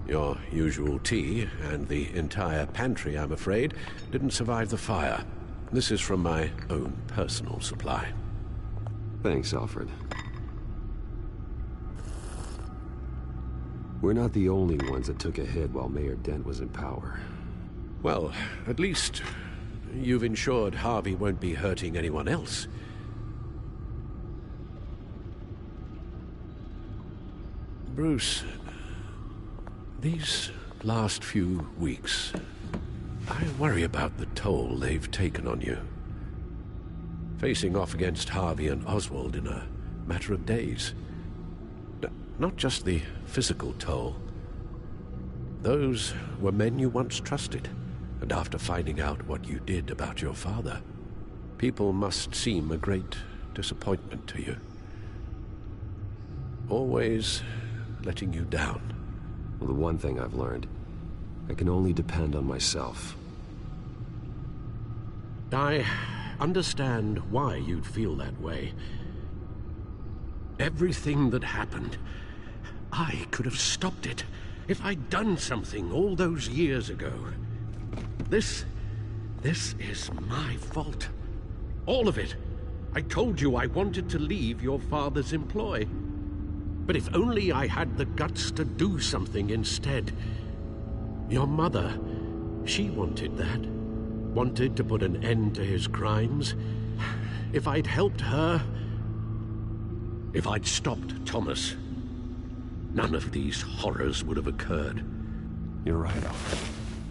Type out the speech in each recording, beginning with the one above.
Your usual tea and the entire pantry, I'm afraid, didn't survive the fire. This is from my own personal supply. Thanks, Alfred. We're not the only ones that took a hit while Mayor Dent was in power. Well, at least you've ensured Harvey won't be hurting anyone else. Bruce, these last few weeks, I worry about the toll they've taken on you. Facing off against Harvey and Oswald in a matter of days. Not just the physical toll. Those were men you once trusted, and after finding out what you did about your father, people must seem a great disappointment to you. Always letting you down. Well, the one thing I've learned, I can only depend on myself. I understand why you'd feel that way. Everything that happened, I could have stopped it if I'd done something all those years ago. This is my fault. All of it. I told you I wanted to leave your father's employ. But if only I had the guts to do something instead. Your mother, she wanted that. Wanted to put an end to his crimes. If I'd helped her, if I'd stopped Thomas, none of these horrors would have occurred. You're right, Alfred.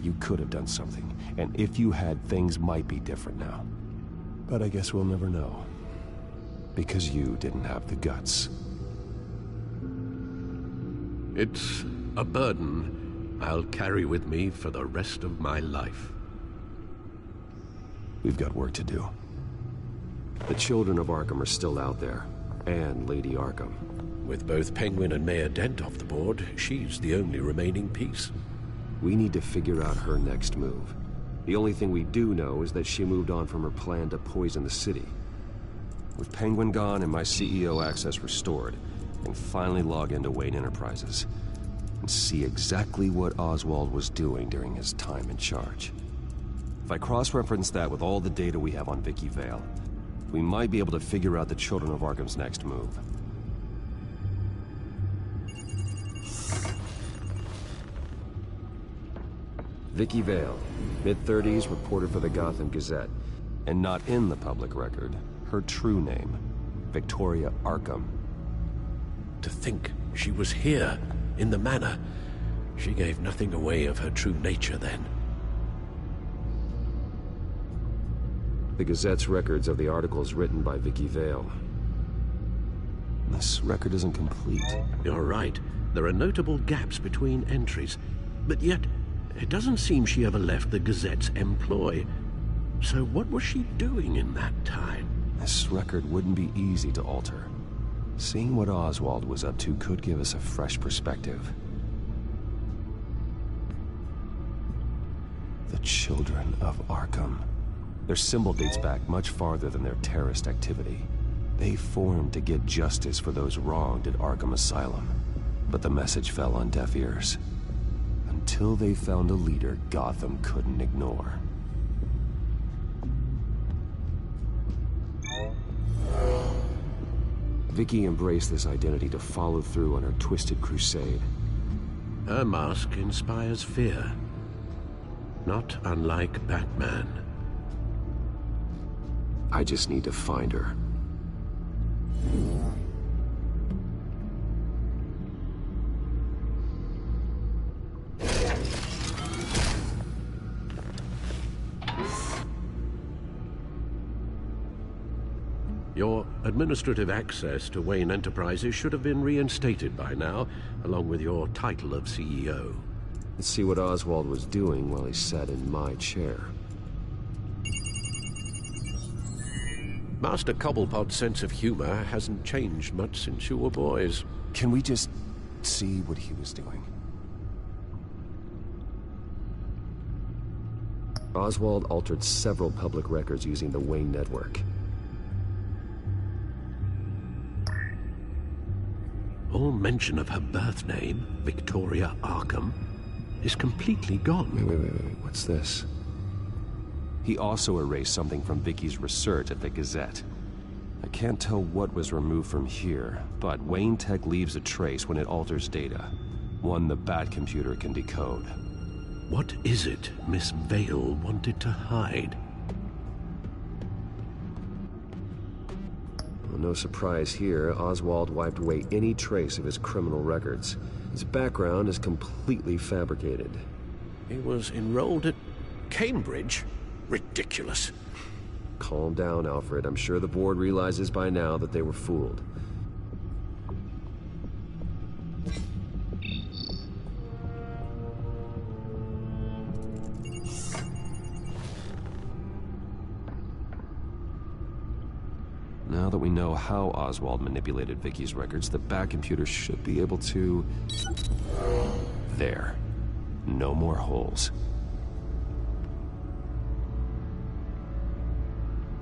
You could have done something, and if you had, things might be different now. But I guess we'll never know. Because you didn't have the guts. It's a burden I'll carry with me for the rest of my life. We've got work to do. The children of Arkham are still out there, and Lady Arkham. With both Penguin and Mayor Dent off the board, she's the only remaining piece. We need to figure out her next move. The only thing we do know is that she moved on from her plan to poison the city. With Penguin gone and my CEO access restored, I can finally log into Wayne Enterprises and see exactly what Oswald was doing during his time in charge. If I cross-reference that with all the data we have on Vicky Vale, we might be able to figure out the Children of Arkham's next move. Vicky Vale, mid-30s, reported for the Gotham Gazette, and not in the public record, her true name, Victoria Arkham. To think she was here, in the manor. She gave nothing away of her true nature then. The Gazette's records of the articles written by Vicky Vale. This record isn't complete. You're right. There are notable gaps between entries, but yet it doesn't seem she ever left the Gazette's employ. So what was she doing in that time? This record wouldn't be easy to alter. Seeing what Oswald was up to could give us a fresh perspective. The Children of Arkham. Their symbol dates back much farther than their terrorist activity. They formed to get justice for those wronged at Arkham Asylum. But the message fell on deaf ears. Until they found a leader Gotham couldn't ignore. Vicky embraced this identity to follow through on her twisted crusade. Her mask inspires fear. Not unlike Batman. I just need to find her. Your administrative access to Wayne Enterprises should have been reinstated by now, along with your title of CEO. Let's see what Oswald was doing while he sat in my chair. Master Cobblepot's sense of humor hasn't changed much since you were boys. Can we just see what he was doing? Oswald altered several public records using the Wayne network. All mention of her birth name, Victoria Arkham, is completely gone. Wait. What's this? He also erased something from Vicky's research at the Gazette. I can't tell what was removed from here, but Wayne Tech leaves a trace when it alters data. One the Bat computer can decode. What is it Miss Vale wanted to hide? Well, no surprise here, Oswald wiped away any trace of his criminal records. His background is completely fabricated. He was enrolled at Cambridge? Ridiculous. Calm down, Alfred. I'm sure the board realizes by now that they were fooled. Now that we know how Oswald manipulated Vicky's records, the Bat computer should be able to... There. No more holes.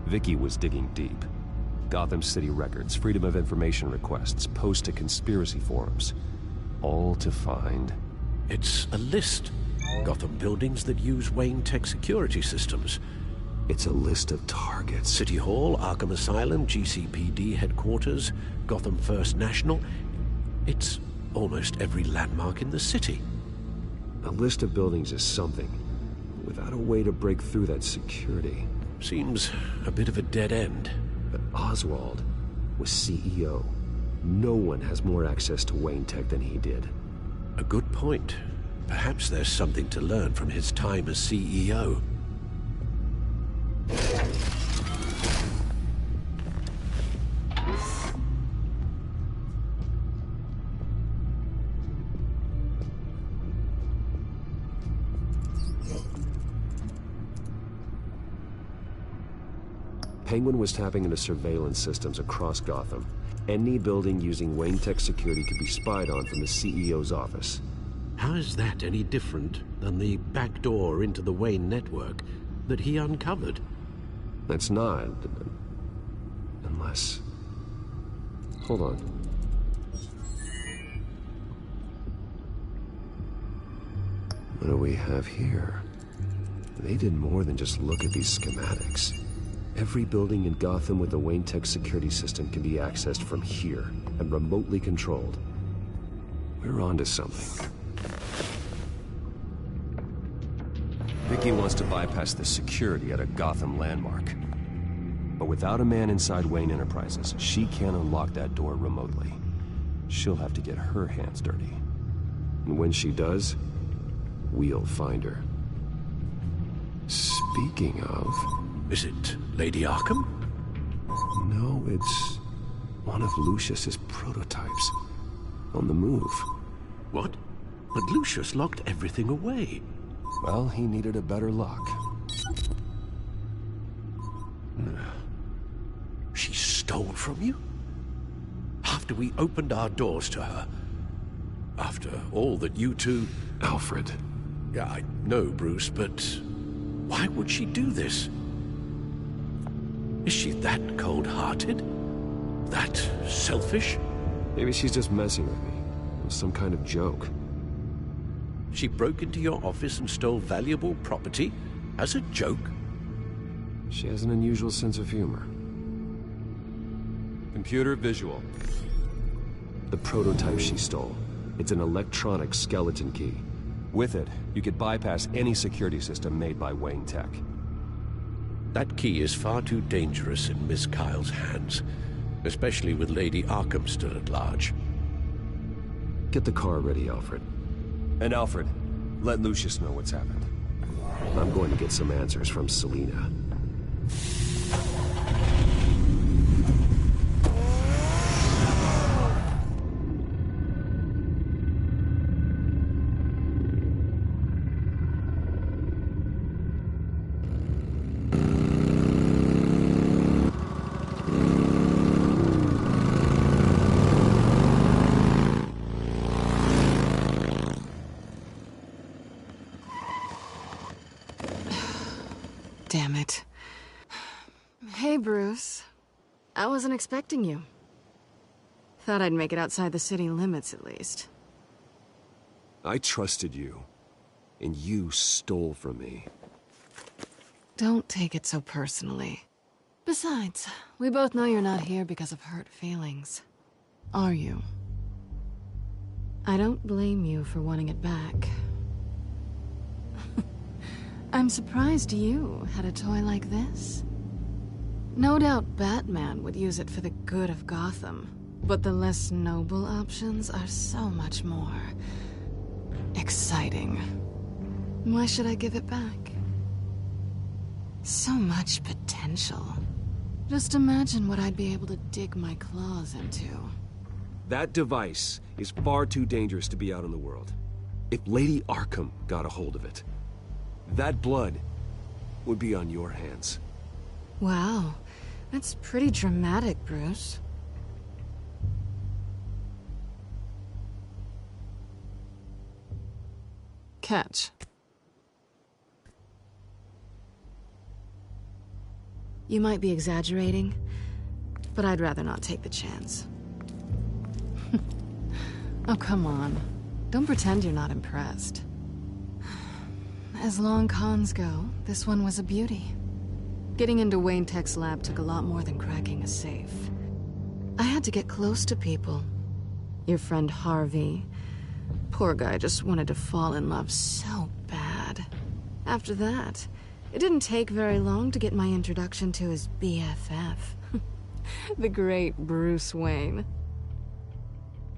Vicky was digging deep. Gotham City records, Freedom of Information requests, posts to conspiracy forums. All to find... It's a list. Gotham buildings that use Wayne Tech security systems. It's a list of targets. City Hall, Arkham Asylum, GCPD headquarters, Gotham First National. It's almost every landmark in the city. A list of buildings is something. Without a way to break through that security... Seems a bit of a dead end. But Oswald was CEO. No one has more access to Wayne Tech than he did. A good point. Perhaps there's something to learn from his time as CEO. Penguin was tapping into surveillance systems across Gotham. Any building using Wayne Tech security could be spied on from the CEO's office. How is that any different than the back door into the Wayne network that he uncovered? That's not... unless... Hold on. What do we have here? They did more than just look at these schematics. Every building in Gotham with a Wayne Tech security system can be accessed from here and remotely controlled. We're onto something. Vicky wants to bypass the security at a Gotham landmark. But without a man inside Wayne Enterprises, she can't unlock that door remotely. She'll have to get her hands dirty. And when she does, we'll find her. Speaking of... Is it Lady Arkham? No, it's one of Lucius's prototypes. On the move. What? But Lucius locked everything away. Well, he needed a better lock. She stole from you? After we opened our doors to her? After all that you two... Alfred. Yeah, I know, Bruce, but why would she do this? Is she that cold-hearted? That selfish? Maybe she's just messing with me. It was some kind of joke. She broke into your office and stole valuable property as a joke? She has an unusual sense of humor. Computer visual. The prototype she stole. It's an electronic skeleton key. With it, you could bypass any security system made by Wayne Tech. That key is far too dangerous in Miss Kyle's hands, especially with Lady Arkham still at large. Get the car ready, Alfred. And Alfred, let Lucius know what's happened. I'm going to get some answers from Selina. Damn it. Hey, Bruce. I wasn't expecting you. Thought I'd make it outside the city limits, at least. I trusted you, and you stole from me. Don't take it so personally. Besides, we both know you're not here because of hurt feelings. Are you? I don't blame you for wanting it back. I'm surprised you had a toy like this. No doubt Batman would use it for the good of Gotham, but the less noble options are so much more exciting. Why should I give it back? So much potential. Just imagine what I'd be able to dig my claws into. That device is far too dangerous to be out in the world. If Lady Arkham got a hold of it, that blood would be on your hands. Wow, that's pretty dramatic, Bruce. Catch. You might be exaggerating, but I'd rather not take the chance. Oh, come on. Don't pretend you're not impressed. As long cons go, this one was a beauty. Getting into Wayne Tech's lab took a lot more than cracking a safe. I had to get close to people. Your friend Harvey. Poor guy just wanted to fall in love so bad. After that, it didn't take very long to get my introduction to his BFF. The great Bruce Wayne.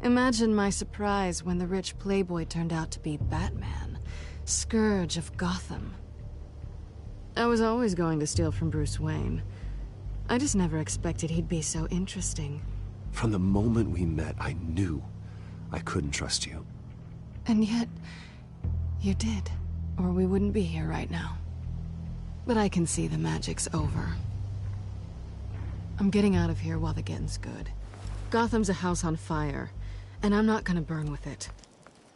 Imagine my surprise when the rich playboy turned out to be Batman, Scourge of Gotham. I was always going to steal from Bruce Wayne. I just never expected he'd be so interesting. From the moment we met, I knew I couldn't trust you. And yet, you did, or we wouldn't be here right now. But I can see the magic's over. I'm getting out of here while the getting's good. Gotham's a house on fire, and I'm not gonna burn with it.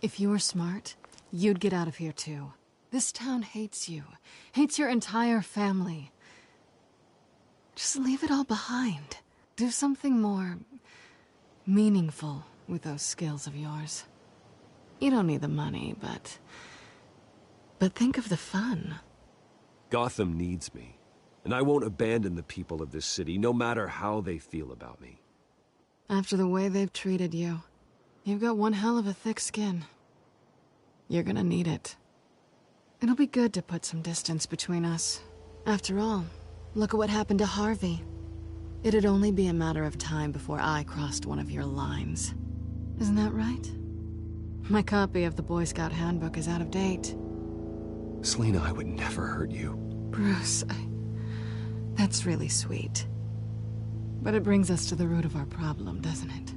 If you were smart, you'd get out of here too. This town hates you, hates your entire family. Just leave it all behind. Do something more meaningful with those skills of yours. You don't need the money, but think of the fun. Gotham needs me, and I won't abandon the people of this city, no matter how they feel about me. After the way they've treated you, you've got one hell of a thick skin. You're gonna need it. It'll be good to put some distance between us. After all, look at what happened to Harvey. It'd only be a matter of time before I crossed one of your lines. Isn't that right? My copy of the Boy Scout Handbook is out of date. Selina, I would never hurt you. Bruce, that's really sweet. But it brings us to the root of our problem, doesn't it?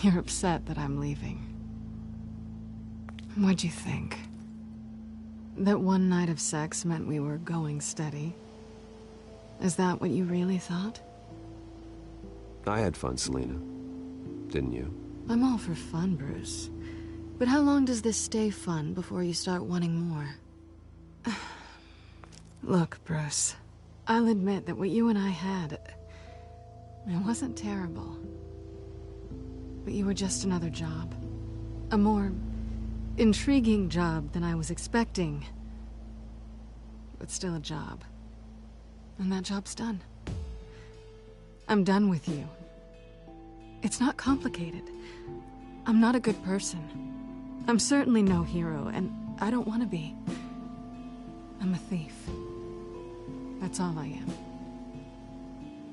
You're upset that I'm leaving. What'd you think? That one night of sex meant we were going steady? Is that what you really thought? I had fun, Selina. Didn't you? I'm all for fun, Bruce. But how long does this stay fun before you start wanting more? Look, Bruce. I'll admit that what you and I had... it wasn't terrible. But you were just another job. A more intriguing job than I was expecting. But still a job. And that job's done. I'm done with you. It's not complicated. I'm not a good person. I'm certainly no hero, and I don't want to be. I'm a thief. That's all I am.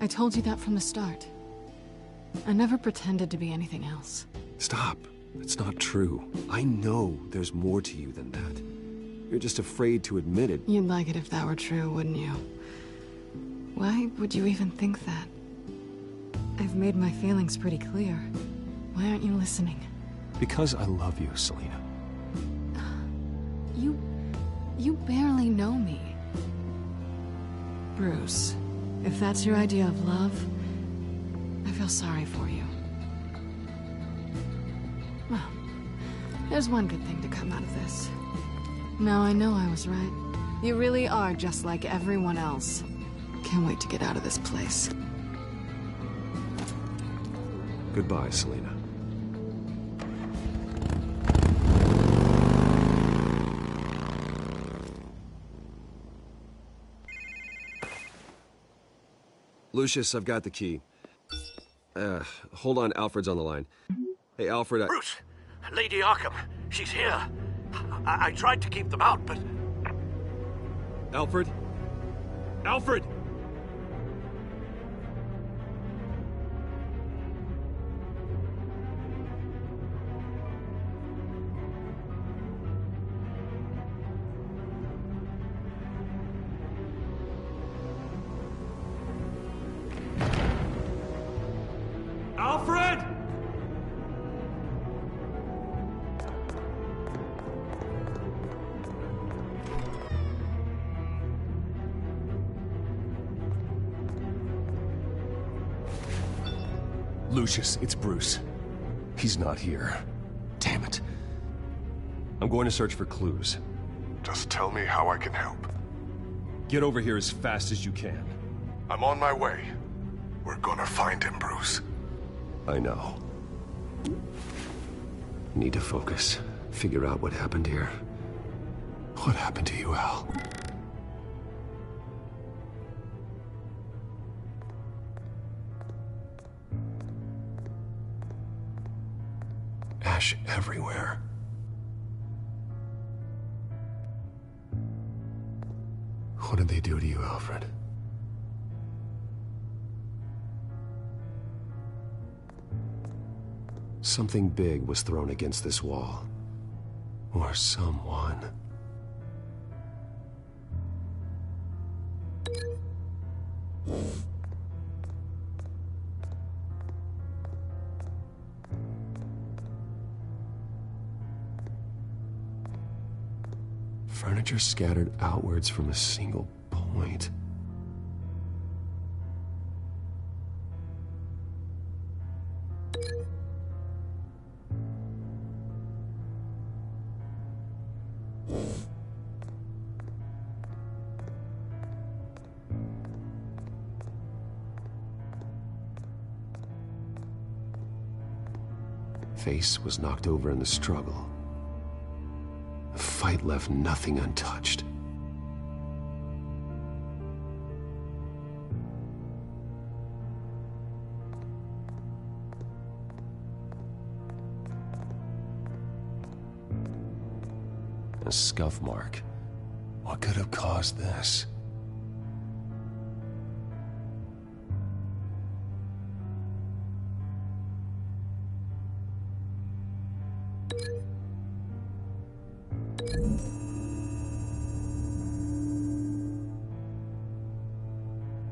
I told you that from the start. I never pretended to be anything else. Stop. It's not true. I know there's more to you than that. You're just afraid to admit it. You'd like it if that were true, wouldn't you? Why would you even think that? I've made my feelings pretty clear. Why aren't you listening? Because I love you, Selina. You barely know me. Bruce, if that's your idea of love, I feel sorry for you. Well, there's one good thing to come out of this. Now I know I was right. You really are just like everyone else. Can't wait to get out of this place. Goodbye, Selena. Lucius, I've got the key. Hold on, Alfred's on the line. Hey, Alfred, Bruce! Lady Arkham, she's here. I tried to keep them out, but... Alfred? Alfred! Alfred! Lucius, it's Bruce. He's not here. Damn it. I'm going to search for clues. Just tell me how I can help. Get over here as fast as you can. I'm on my way. We're gonna find him, Bruce. I know. Need to focus. Figure out what happened here. What happened to you, Al? Ash everywhere. What did they do to you, Alfred? Something big was thrown against this wall. Or someone. Furniture scattered outwards from a single point. Face was knocked over in the struggle. The fight left nothing untouched. A scuff mark. What could have caused this?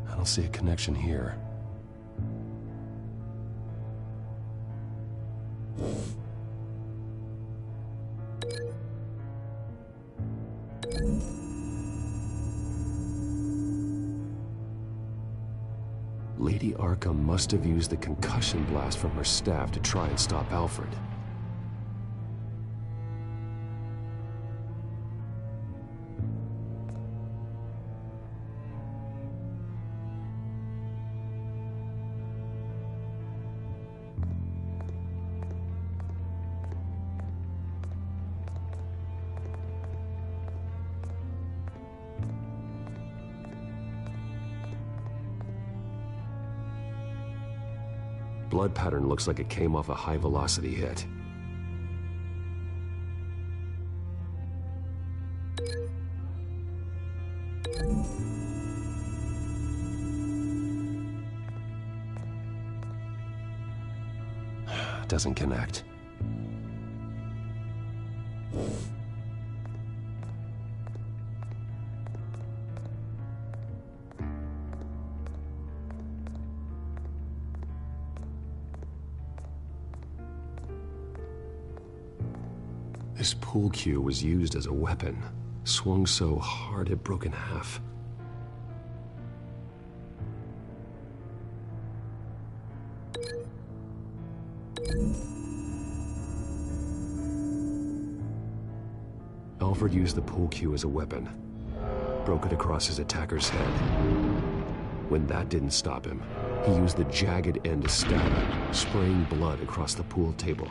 I don't see a connection here. Lady Arkham must have used the concussion blast from her staff to try and stop Alfred. Blood pattern looks like it came off a high-velocity hit. Doesn't connect. This pool cue was used as a weapon, swung so hard it broke in half. Alfred used the pool cue as a weapon, broke it across his attacker's head. When that didn't stop him, he used the jagged end to stab her, spraying blood across the pool table.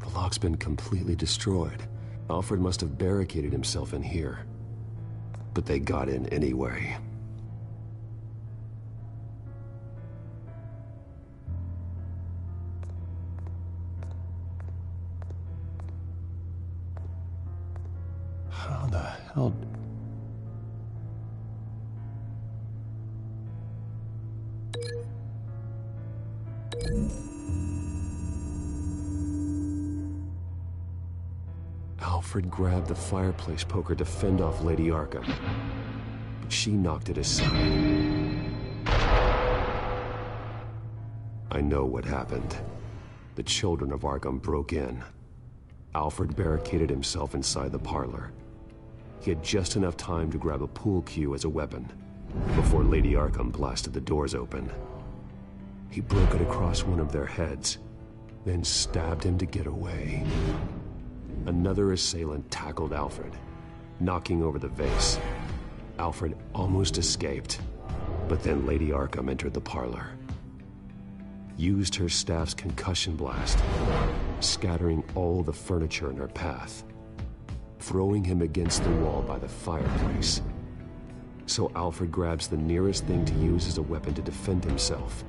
The lock's been completely destroyed. Alfred must have barricaded himself in here. But they got in anyway. How the hell... Alfred grabbed the fireplace poker to fend off Lady Arkham, but she knocked it aside. I know what happened. The children of Arkham broke in. Alfred barricaded himself inside the parlor. He had just enough time to grab a pool cue as a weapon before Lady Arkham blasted the doors open. He broke it across one of their heads, then stabbed him to get away. Another assailant tackled Alfred, knocking over the vase. Alfred almost escaped, but then Lady Arkham entered the parlor. Used her staff's concussion blast, scattering all the furniture in her path, throwing him against the wall by the fireplace. So Alfred grabs the nearest thing to use as a weapon to defend himself.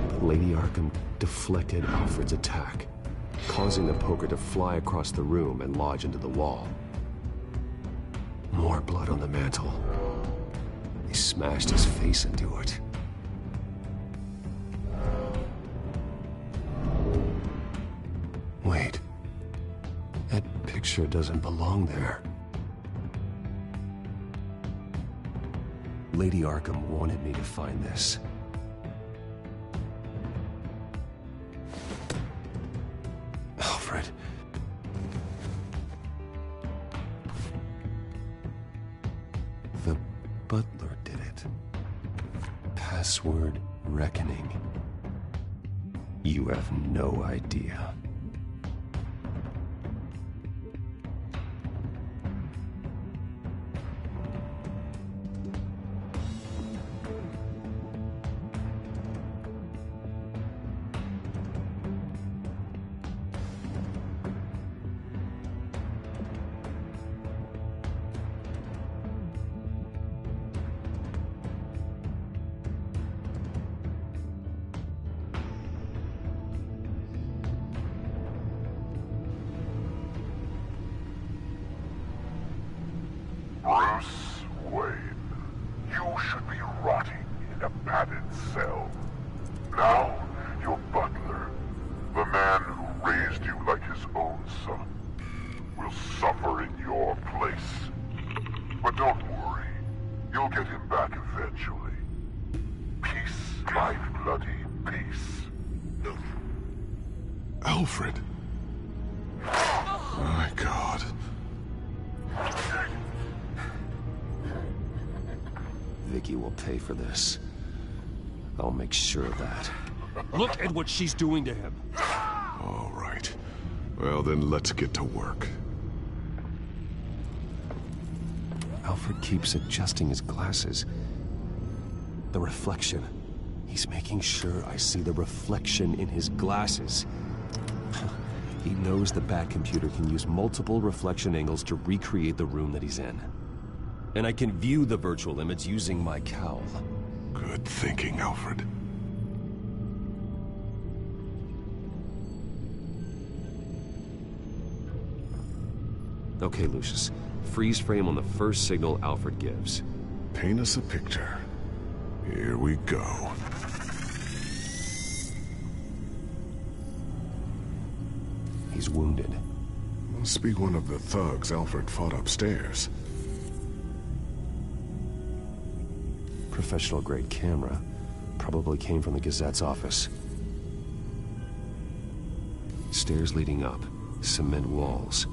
But Lady Arkham deflected Alfred's attack, causing the poker to fly across the room and lodge into the wall. More blood on the mantel. They smashed his face into it. Wait. That picture doesn't belong there. Lady Arkham wanted me to find this. Alfred. The butler did it. Password reckoning. You have no idea. Bruce Wayne, you should be rotting in a padded cell. Now, your butler, the man who raised you like his own son, will suffer in your place. But don't worry, you'll get him back eventually. Peace, my bloody peace. Alfred. My God. Vicky will pay for this. I'll make sure of that. Look at what she's doing to him. All right. Well, then let's get to work. Alfred keeps adjusting his glasses. The reflection. He's making sure I see the reflection in his glasses. He knows the Batcomputer can use multiple reflection angles to recreate the room that he's in. And I can view the virtual image using my cowl. Good thinking, Alfred. Okay, Lucius. Freeze frame on the first signal Alfred gives. Paint us a picture. Here we go. He's wounded. Must be one of the thugs Alfred fought upstairs. Professional-grade camera. Probably came from the Gazette's office. Stairs leading up. Cement walls.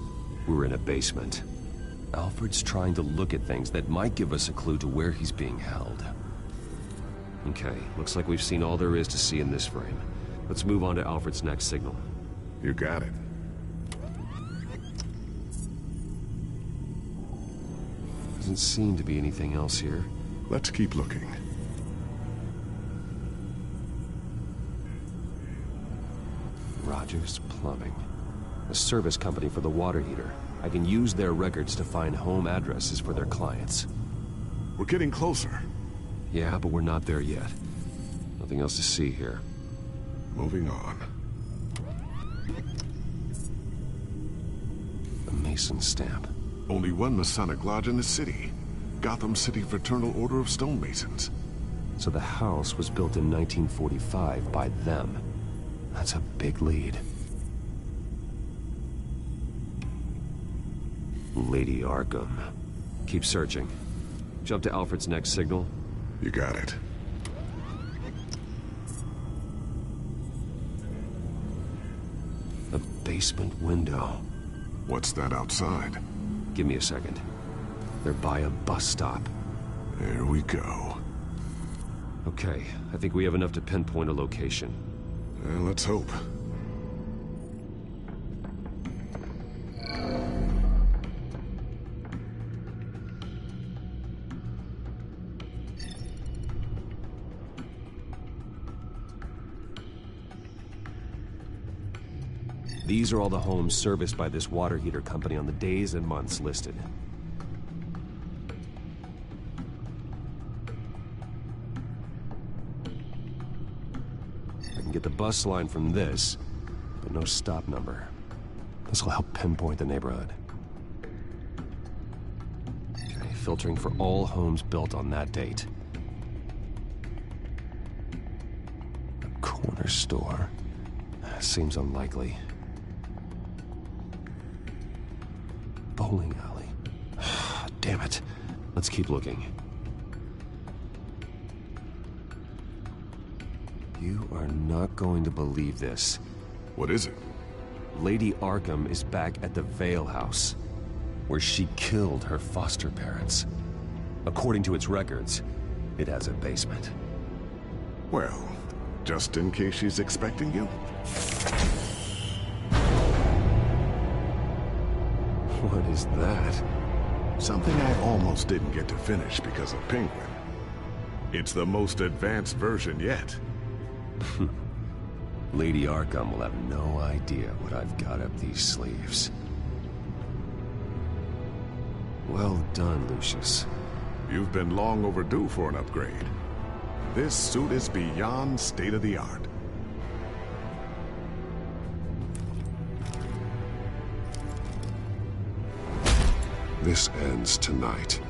We're in a basement. Alfred's trying to look at things that might give us a clue to where he's being held. Okay, looks like we've seen all there is to see in this frame. Let's move on to Alfred's next signal. You got it. Doesn't seem to be anything else here. Let's keep looking. Rogers Plumbing. A service company for the water heater. I can use their records to find home addresses for their clients. We're getting closer. Yeah, but we're not there yet. Nothing else to see here. Moving on. A Mason stamp. Only one Masonic lodge in the city. Gotham City Fraternal Order of Stonemasons. So the house was built in 1945 by them. That's a big lead. Lady Arkham. Keep searching. Jump to Alfred's next signal. You got it. A basement window. What's that outside? Give me a second. They're by a bus stop. There we go. Okay, I think we have enough to pinpoint a location. Let's hope. These are all the homes serviced by this water heater company on the days and months listed. I can get the bus line from this, but no stop number. This will help pinpoint the neighborhood. Okay, filtering for all homes built on that date. A corner store. Seems unlikely. Bowling alley. Damn it. Let's keep looking. You are not going to believe this. What is it? Lady Arkham is back at the Vale House, where she killed her foster parents. According to its records, it has a basement. Well, just in case she's expecting you? What is that? Something I almost didn't get to finish because of Penguin. It's the most advanced version yet. Lady Arkham will have no idea what I've got up these sleeves. Well done, Lucius. You've been long overdue for an upgrade. This suit is beyond state-of-the-art. This ends tonight.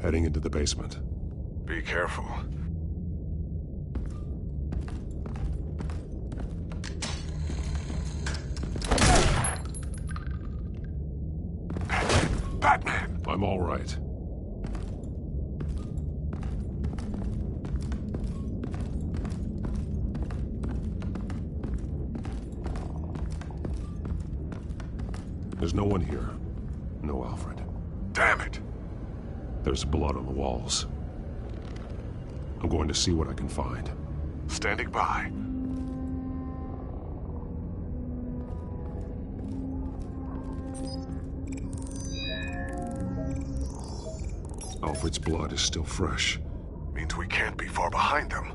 Heading into the basement. Be careful. Batman! I'm all right. There's no one here. No Alfred. Damn it! There's blood on the walls. I'm going to see what I can find. Standing by. Alfred's blood is still fresh. Means we can't be far behind them.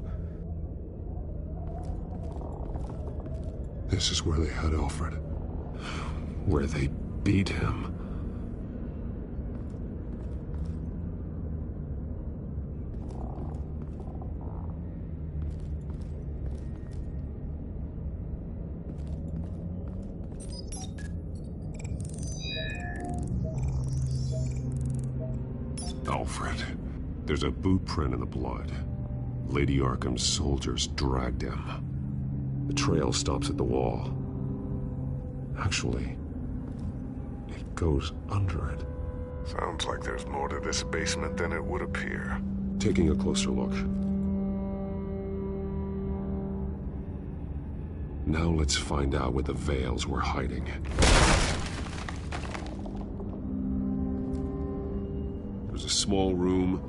This is where they had Alfred. Where they beat him. Alfred, there's a boot print in the blood. Lady Arkham's soldiers dragged him. The trail stops at the wall. Actually, it goes under it. Sounds like there's more to this basement than it would appear. Taking a closer look. Now let's find out where the Veils were hiding. There's a small room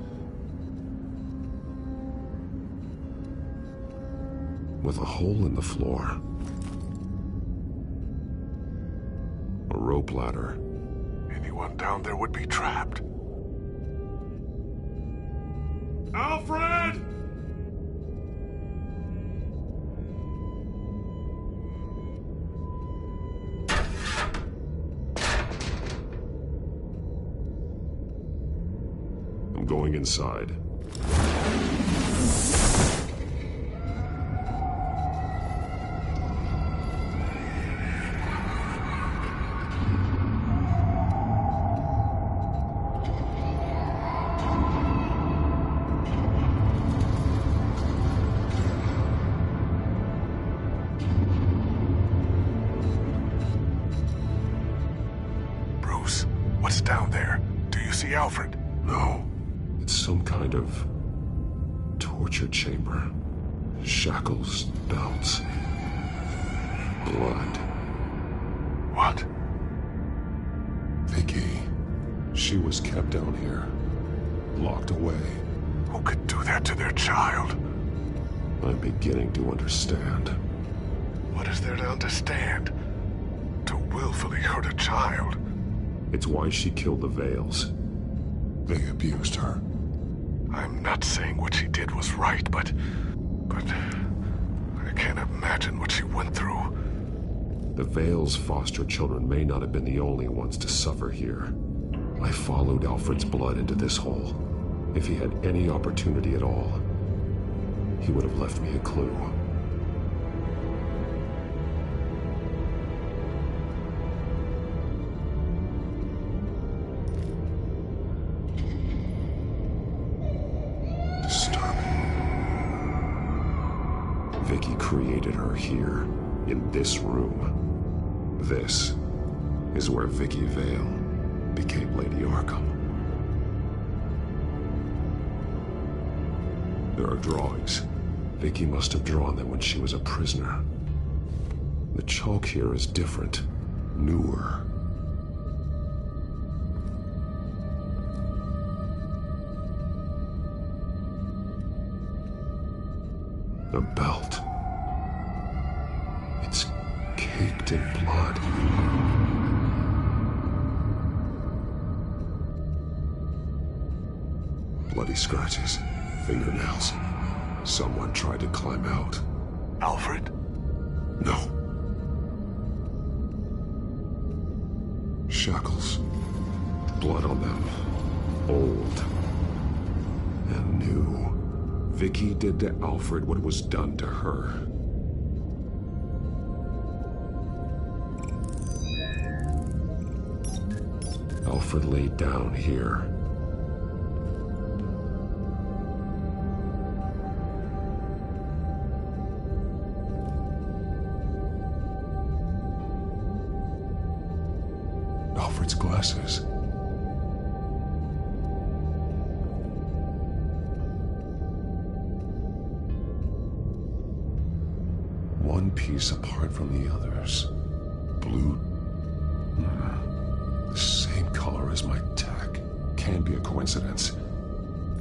with a hole in the floor. A rope ladder. Anyone down there would be trapped. Alfred! I'm going inside. Bruce, what's down there? Do you see Alfred? No. It's some kind of torture chamber. Shackles, belts, blood. What? Vicky. She was kept down here. Locked away. Who could do that to their child? I'm beginning to understand. What is there to understand? To willfully hurt a child? It's why she killed the Veils. They abused her. I'm not saying what she did was right, but I can't imagine what she went through. The Veils' foster children may not have been the only ones to suffer here. I followed Alfred's blood into this hole. If he had any opportunity at all, he would have left me a clue. Vicky created her here, in this room. This is where Vicky Vale became Lady Arkham. There are drawings. Vicky must have drawn them when she was a prisoner. The chalk here is different, newer. The belt. It's caked in blood. Bloody scratches, fingernails. Someone tried to climb out. Alfred? No. Shackles. Blood on them. Old. And new. Vicky did to Alfred what was done to her. Alfred laid down here. Alfred's glasses. One piece apart from the others. Blue. The same color as my tech. Can't be a coincidence.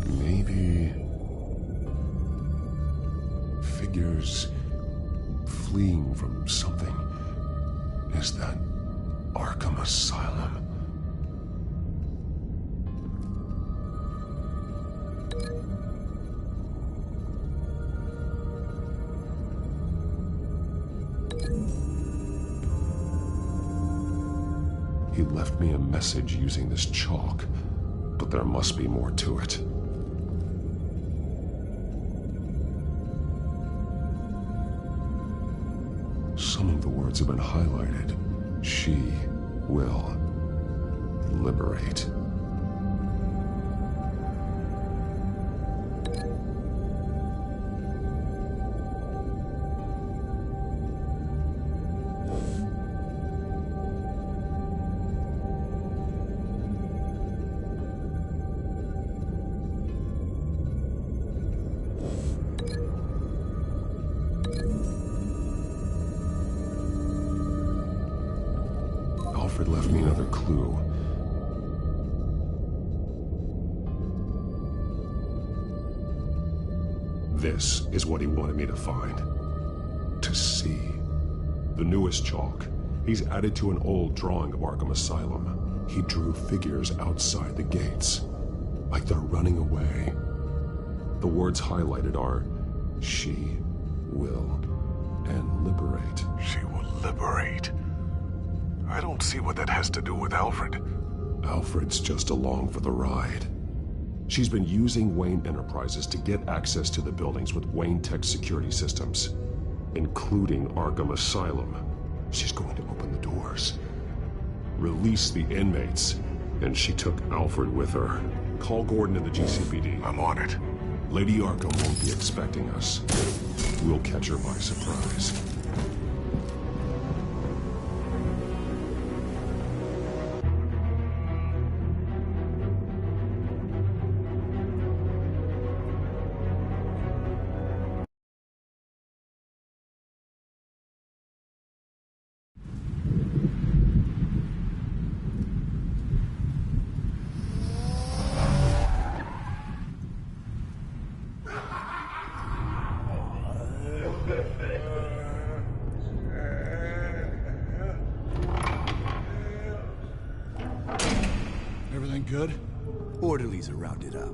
Maybe... figures fleeing from something. Is that Arkham Asylum? He left me a message using this chalk, but there must be more to it. Some of the words have been highlighted. She will liberate. clue. This is what he wanted me to find. To see. The newest chalk. He's added to an old drawing of Arkham Asylum. He drew figures outside the gates. Like they're running away. The words highlighted are, she will, and liberate. She will liberate. I don't see what that has to do with Alfred. Alfred's just along for the ride. She's been using Wayne Enterprises to get access to the buildings with Wayne Tech security systems, including Arkham Asylum. She's going to open the doors, release the inmates, and she took Alfred with her. Call Gordon in the GCPD. I'm on it. Lady Arkham won't be expecting us. We'll catch her by surprise. Everything good? Orderlies are rounded up.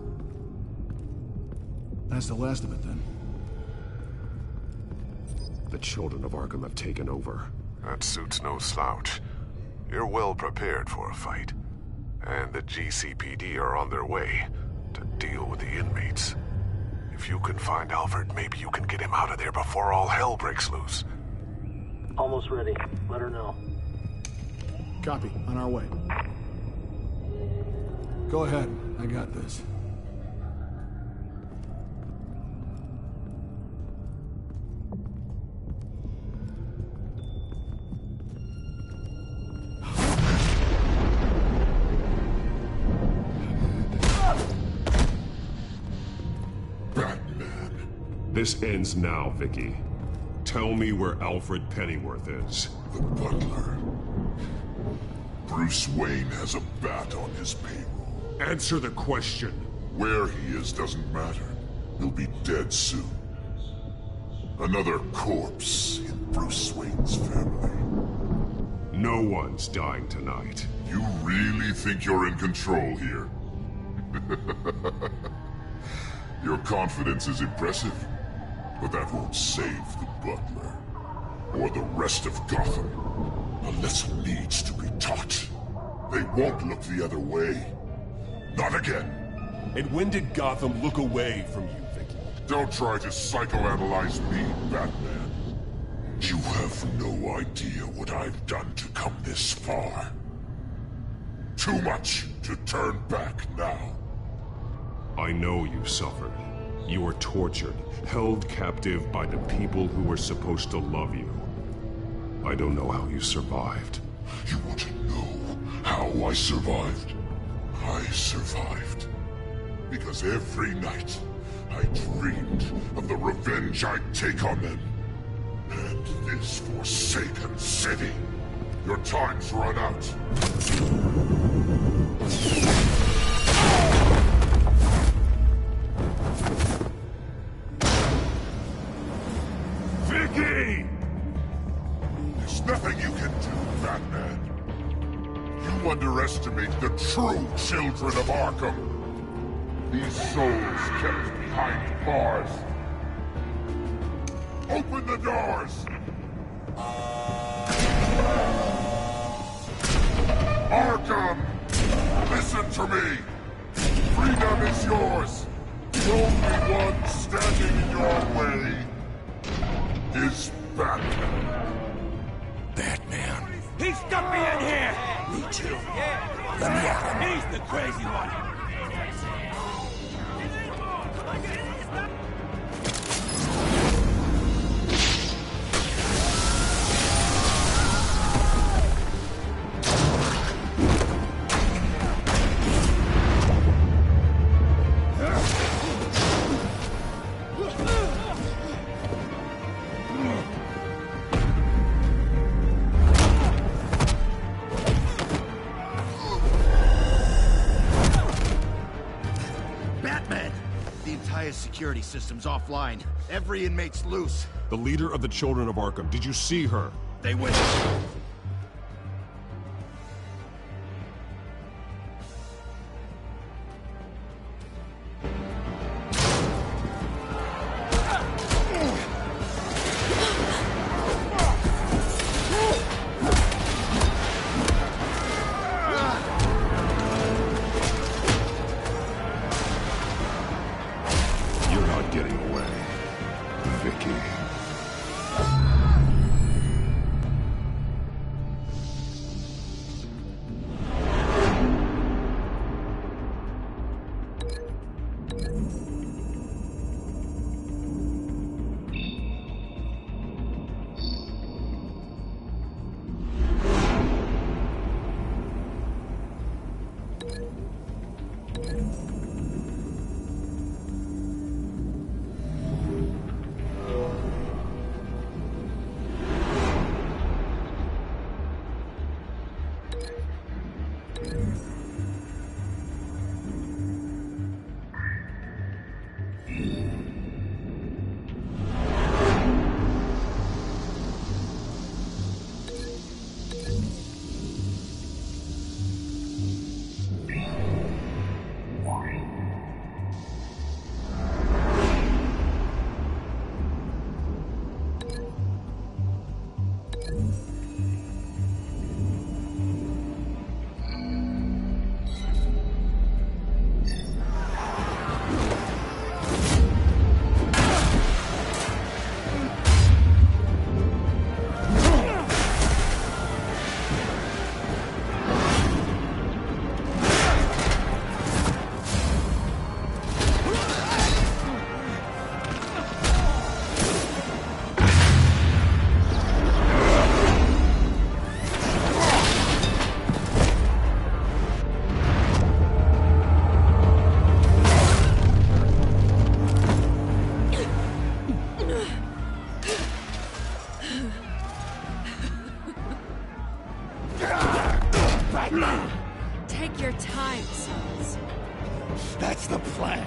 That's the last of it, then. The children of Arkham have taken over. That suit's no slouch. You're well prepared for a fight. And the GCPD are on their way to deal with the inmates. If you can find Alfred, maybe you can get him out of there before all hell breaks loose. Almost ready. Let her know. Copy. On our way. Go ahead. I got this. Batman. This ends now, Vicky. Tell me where Alfred Pennyworth is. The butler. Bruce Wayne has a bat on his payroll. Answer the question. Where he is doesn't matter. He'll be dead soon. Another corpse in Bruce Wayne's family. No one's dying tonight. You really think you're in control here? Your confidence is impressive, but that won't save the butler. Or the rest of Gotham. A lesson needs to be taught. They won't look the other way. Not again. And when did Gotham look away from you, Vicky? Don't try to psychoanalyze me, Batman. You have no idea what I've done to come this far. Too much to turn back now. I know you suffered. You were tortured, held captive by the people who were supposed to love you. I don't know how you survived. You want to know how I survived? I survived because every night I dreamed of the revenge I'd take on them. And this forsaken city. Your time's run out. Vicky! There's nothing you can do, Batman. You underestimate the true children of Arkham. These souls kept behind bars. Open the doors! Arkham! Listen to me! Freedom is yours! The only one standing in your way is Batman. Batman. He stuck me in here! Me too. Let me at him. He's the crazy one! highest security system's offline. Every inmate's loose. The leader of the Children of Arkham, did you see her? They went... You're not getting away, Vicky. Take your time, sons. That's the plan.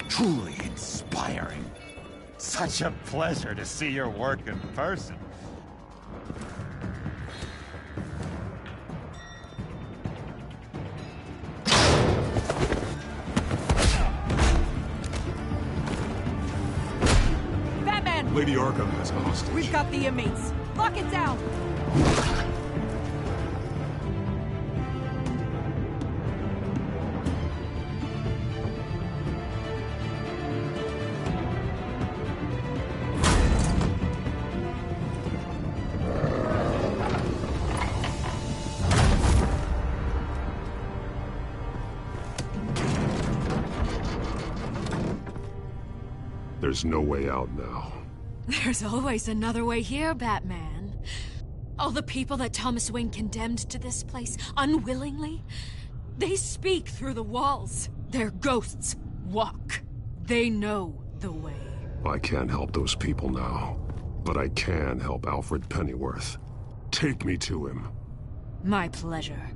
Truly inspiring. Such a pleasure to see your work in person. Batman! Lady Arkham has a hostage. We've got the inmates. Lock it down! There's no way out now. There's always another way here, Batman. All the people that Thomas Wayne condemned to this place unwillingly, they speak through the walls. Their ghosts walk. They know the way. I can't help those people now, but I can help Alfred Pennyworth. Take me to him. My pleasure.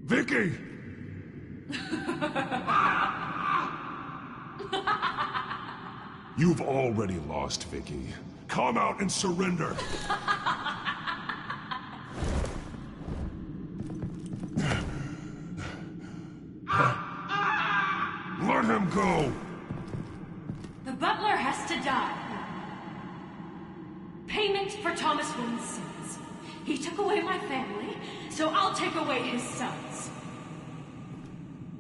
Vicky! You've already lost, Vicky. Come out and surrender! Let him go! die. Payment for Thomas Wayne's sins. He took away my family, so I'll take away his sons.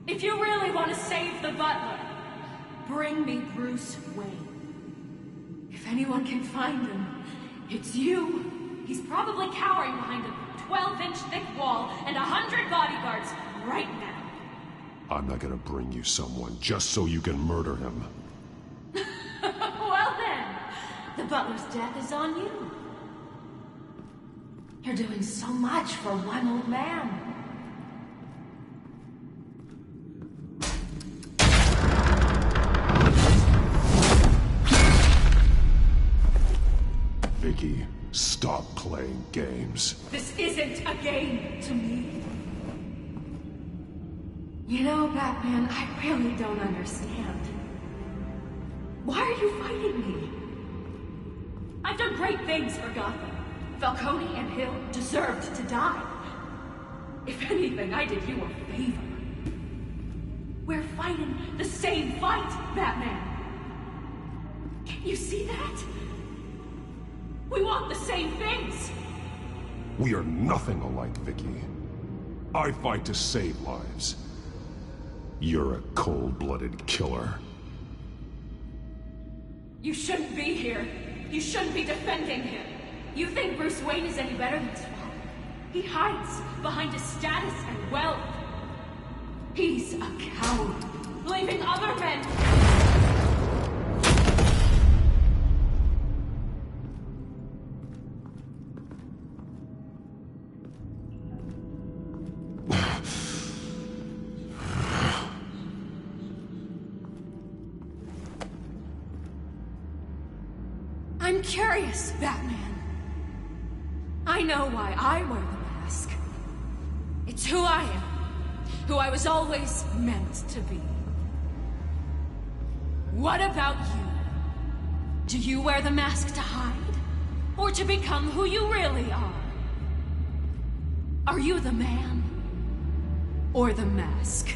If you really want to save the butler, bring me Bruce Wayne. If anyone can find him, it's you. He's probably cowering behind a 12-inch thick wall and 100 bodyguards right now. I'm not gonna bring you someone just so you can murder him. Well then, the butler's death is on you. You're doing so much for one old man. Vicky, stop playing games. This isn't a game to me. You know, Batman, I really don't understand. Why are you fighting me? I've done great things for Gotham. Falcone and Hill deserved to die. If anything, I did you a favor. We're fighting the same fight, Batman. Can you see that? We want the same things. We are nothing alike, Vicky. I fight to save lives. You're a cold-blooded killer. You shouldn't be here. You shouldn't be defending him. You think Bruce Wayne is any better than his father? He hides behind his status and wealth. He's a coward, leaving other men... I'm curious, Batman. I know why I wear the mask. It's who I am. Who I was always meant to be. What about you? Do you wear the mask to hide? Or to become who you really are? Are you the man? Or the mask?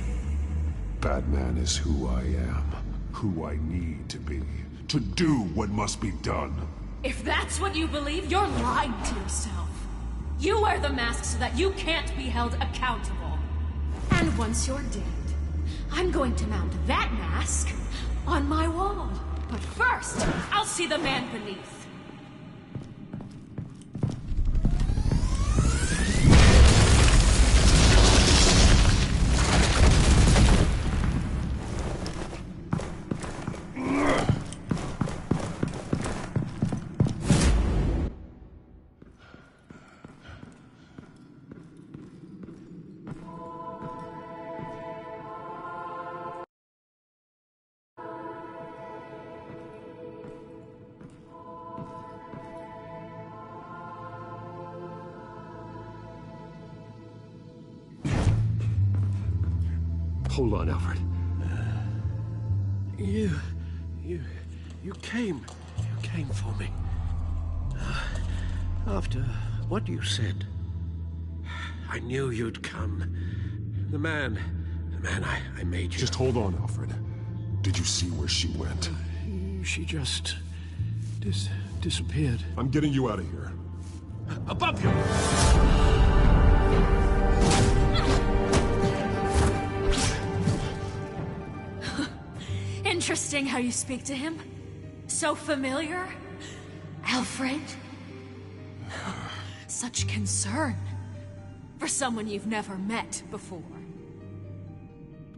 Batman is who I am. Who I need to be. To do what must be done. If that's what you believe, you're lying to yourself. You wear the mask so that you can't be held accountable. And once you're dead, I'm going to mount that mask on my wall. But first, I'll see the man beneath. Hold on, Alfred. You came for me. After what you said, I knew you'd come. The man I made you. Just hold on, Alfred. Did you see where she went? She just... disappeared. I'm getting you out of here. Above you! Interesting how you speak to him. So familiar. Alfred. Such concern. For someone you've never met before.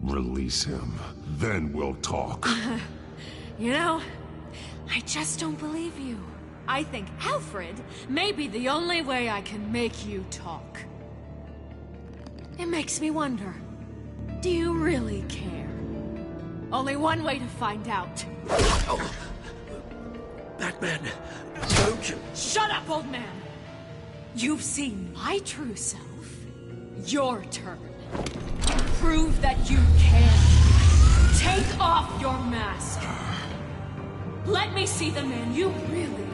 Release him. Then we'll talk. You know, I just don't believe you. I think Alfred may be the only way I can make you talk. It makes me wonder, do you really care? Only one way to find out. Oh. Batman, don't you... Shut up, old man! You've seen my true self. Your turn. Prove that you can. Take off your mask. Let me see the man you really are.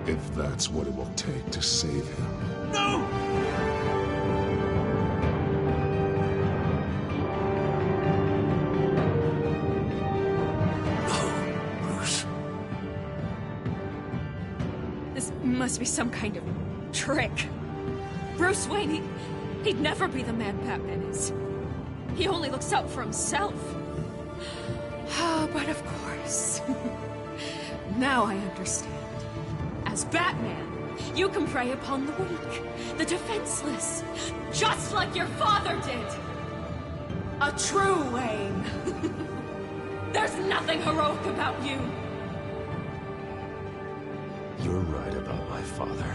If that's what it will take to save him. No! must be some kind of trick. Bruce Wayne, he'd never be the man Batman is. He only looks out for himself. But of course. Now I understand. As Batman, you can prey upon the weak, the defenseless, just like your father did. A true Wayne. There's nothing heroic about you. You're right about my father.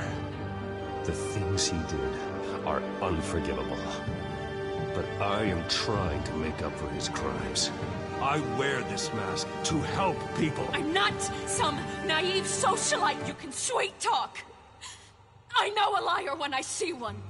The things he did are unforgivable. But I am trying to make up for his crimes. I wear this mask to help people. I'm not some naive socialite you can sweet talk. I know a liar when I see one.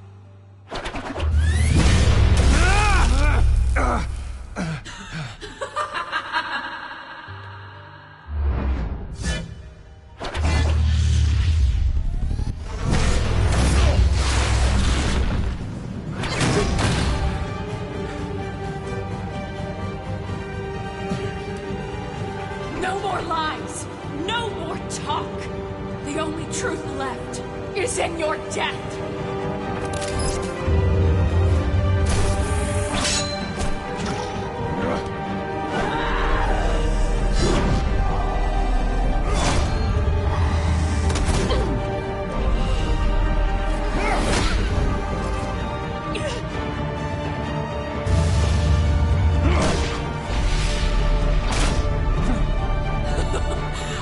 No more lies. No more talk. The only truth left is in your death.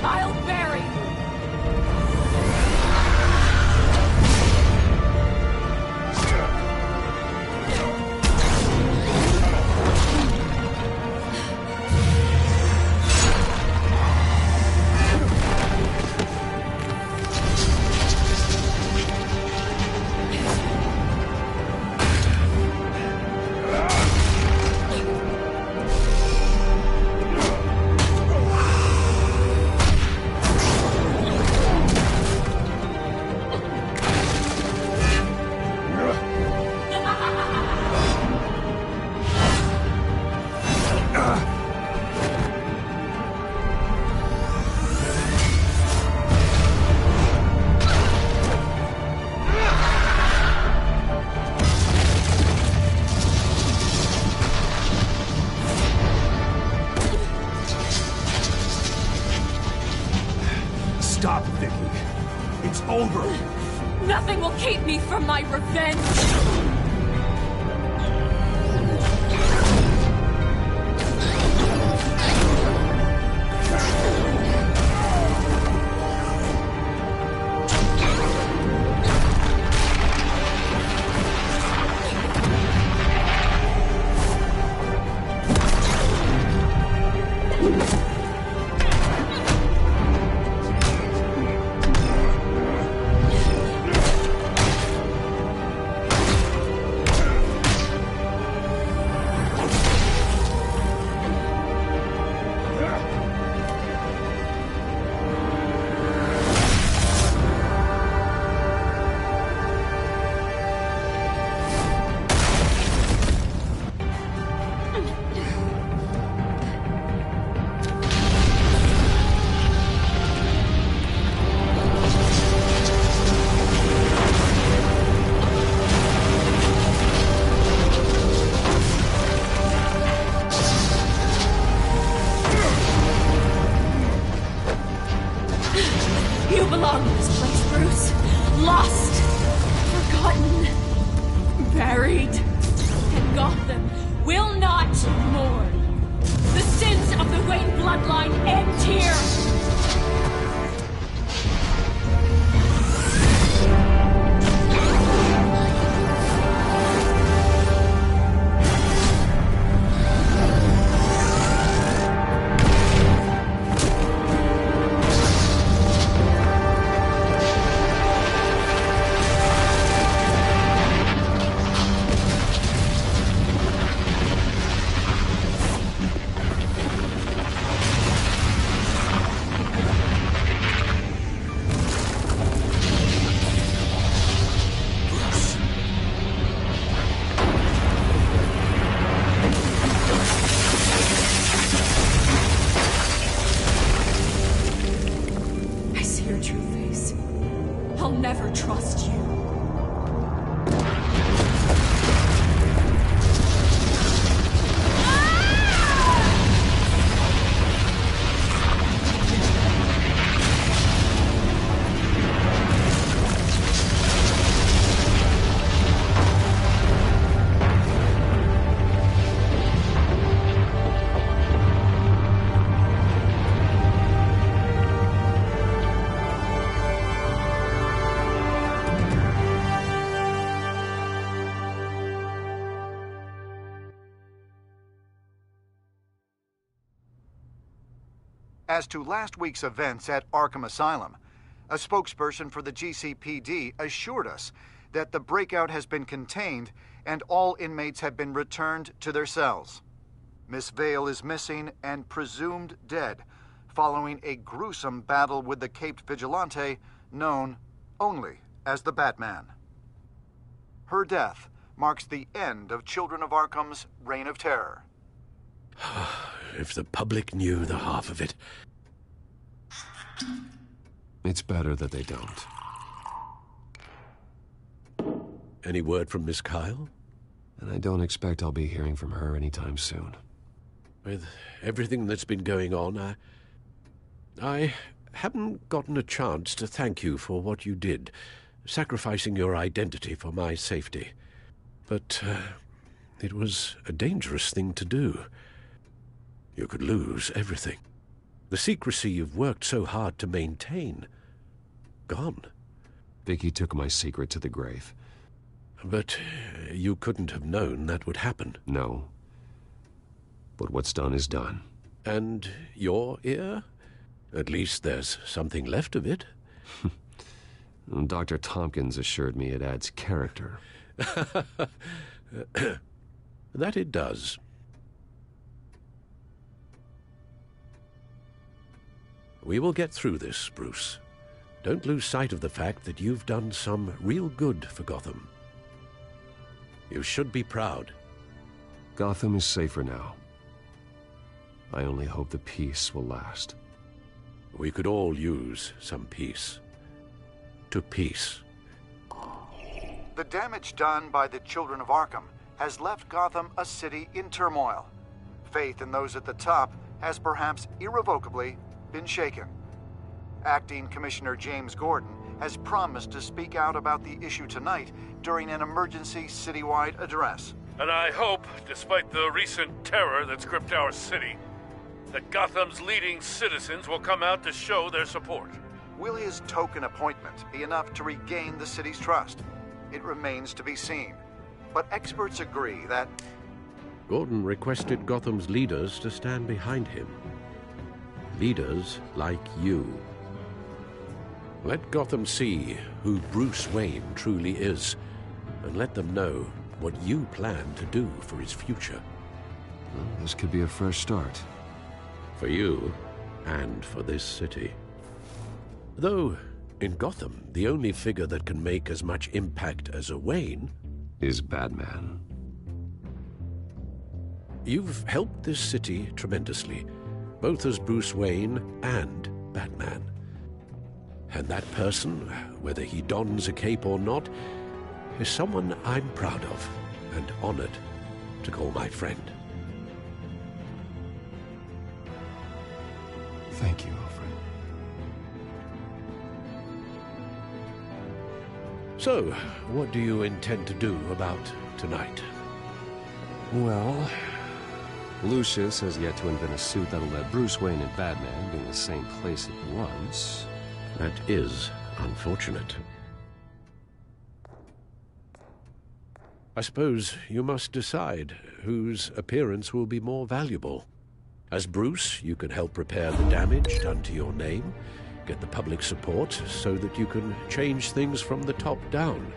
I'll bury you. Stop, Vicky. It's over. Nothing will keep me from my revenge. As to last week's events at Arkham Asylum, a spokesperson for the GCPD assured us that the breakout has been contained and all inmates have been returned to their cells. Miss Vale is missing and presumed dead, following a gruesome battle with the caped vigilante known only as the Batman. Her death marks the end of Children of Arkham's reign of terror. If the public knew the half of it. It's better that they don't. Any word from Miss Kyle? And I don't expect I'll be hearing from her anytime soon. With everything that's been going on, I haven't gotten a chance to thank you for what you did, sacrificing your identity for my safety. But it was a dangerous thing to do. You could lose everything. The secrecy you've worked so hard to maintain. Gone. Vicky took my secret to the grave. But you couldn't have known that would happen. No. But what's done is done. And your ear? At least there's something left of it. Dr. Tompkins assured me it adds character. That it does. We will get through this, Bruce. Don't lose sight of the fact that you've done some real good for Gotham. You should be proud. Gotham is safer now. I only hope the peace will last. We could all use some peace. To peace. The damage done by the Children of Arkham has left Gotham a city in turmoil. Faith in those at the top has perhaps irrevocably been shaken. Acting Commissioner James Gordon has promised to speak out about the issue tonight during an emergency citywide address. And I hope, despite the recent terror that's gripped our city, that Gotham's leading citizens will come out to show their support. Will his token appointment be enough to regain the city's trust? It remains to be seen. But experts agree that Gordon requested Gotham's leaders to stand behind him. Leaders like you. Let Gotham see who Bruce Wayne truly is, and let them know what you plan to do for his future. Well, this could be a fresh start. For you, and for this city. Though, in Gotham, the only figure that can make as much impact as a Wayne is Batman. You've helped this city tremendously, both as Bruce Wayne and Batman. And that person, whether he dons a cape or not, is someone I'm proud of and honored to call my friend. Thank you, Alfred. So, what do you intend to do about tonight? Well, Lucius has yet to invent a suit that'll let Bruce Wayne and Batman be in the same place at once. That is unfortunate. I suppose you must decide whose appearance will be more valuable. As Bruce, you can help repair the damage done to your name, get the public support so that you can change things from the top down.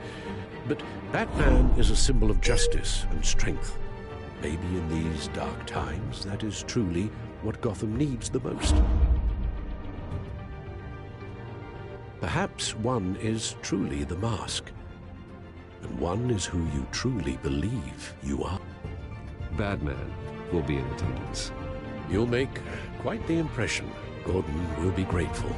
But Batman is a symbol of justice and strength. Maybe in these dark times, that is truly what Gotham needs the most. Perhaps one is truly the mask, and one is who you truly believe you are. Batman will be in attendance. You'll make quite the impression. Gordon will be grateful.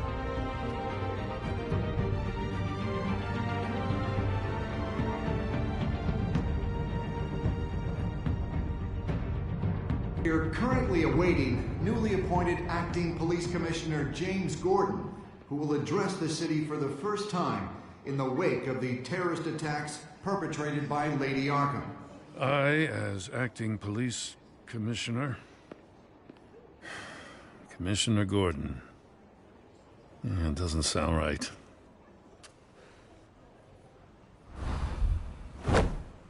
We're currently awaiting newly appointed Acting Police Commissioner James Gordon, who will address the city for the first time in the wake of the terrorist attacks perpetrated by Lady Arkham. I, as Acting Police Commissioner... Commissioner Gordon. Yeah, it doesn't sound right.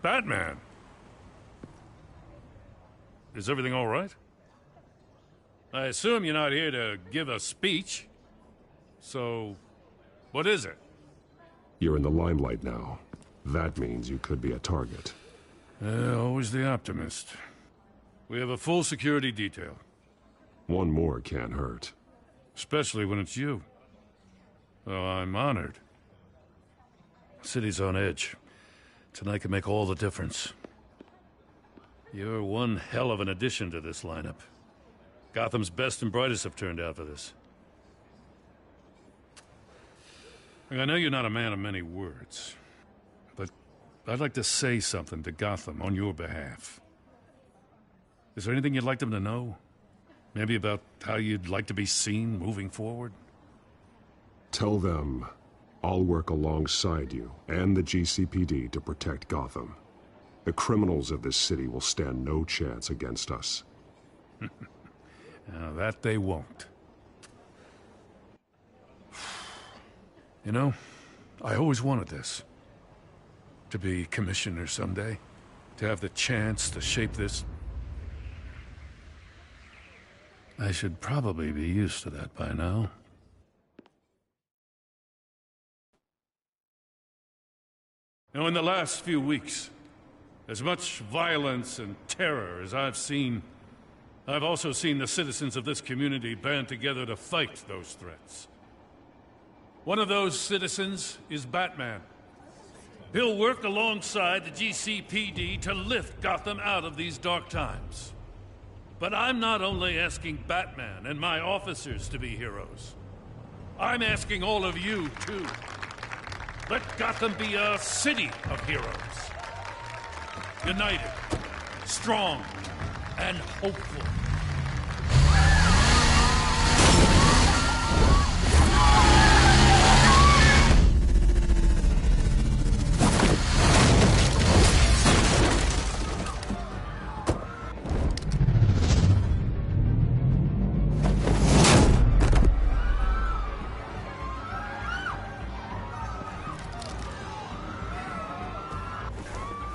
Batman! Is everything all right? I assume you're not here to give a speech. So, what is it? You're in the limelight now. That means you could be a target. Always the optimist. We have a full security detail. One more can't hurt. Especially when it's you. Oh, I'm honored. The city's on edge. Tonight can make all the difference. You're one hell of an addition to this lineup. Gotham's best and brightest have turned out for this. I know you're not a man of many words, but I'd like to say something to Gotham on your behalf. Is there anything you'd like them to know? Maybe about how you'd like to be seen moving forward? Tell them I'll work alongside you and the GCPD to protect Gotham. The criminals of this city will stand no chance against us. Now, that they won't. You know, I always wanted this. To be commissioner someday. To have the chance to shape this. I should probably be used to that by now. Now, in the last few weeks, as much violence and terror as I've seen, I've also seen the citizens of this community band together to fight those threats. One of those citizens is Batman. He'll work alongside the GCPD to lift Gotham out of these dark times. But I'm not only asking Batman and my officers to be heroes. I'm asking all of you, too. Let Gotham be a city of heroes. United, strong, and hopeful.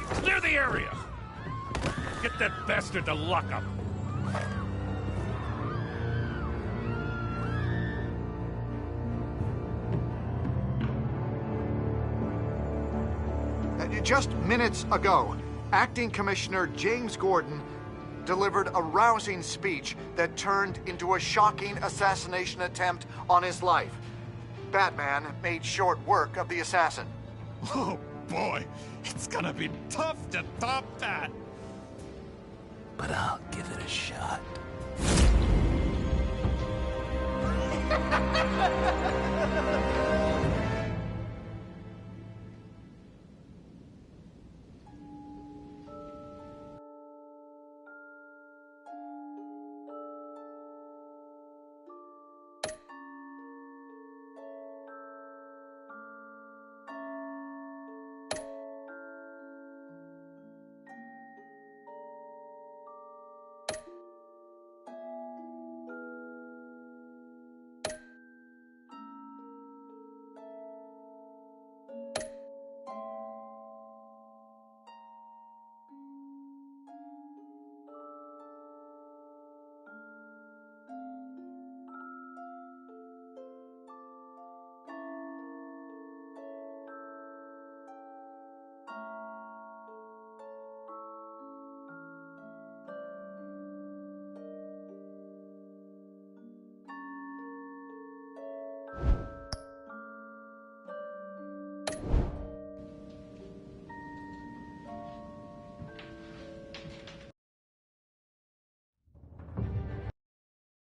Clear the area! Get that bastard to lock up! Just minutes ago, Acting Commissioner James Gordon delivered a rousing speech that turned into a shocking assassination attempt on his life. Batman made short work of the assassin. Oh boy, it's gonna be tough to top that. But I'll give it a shot.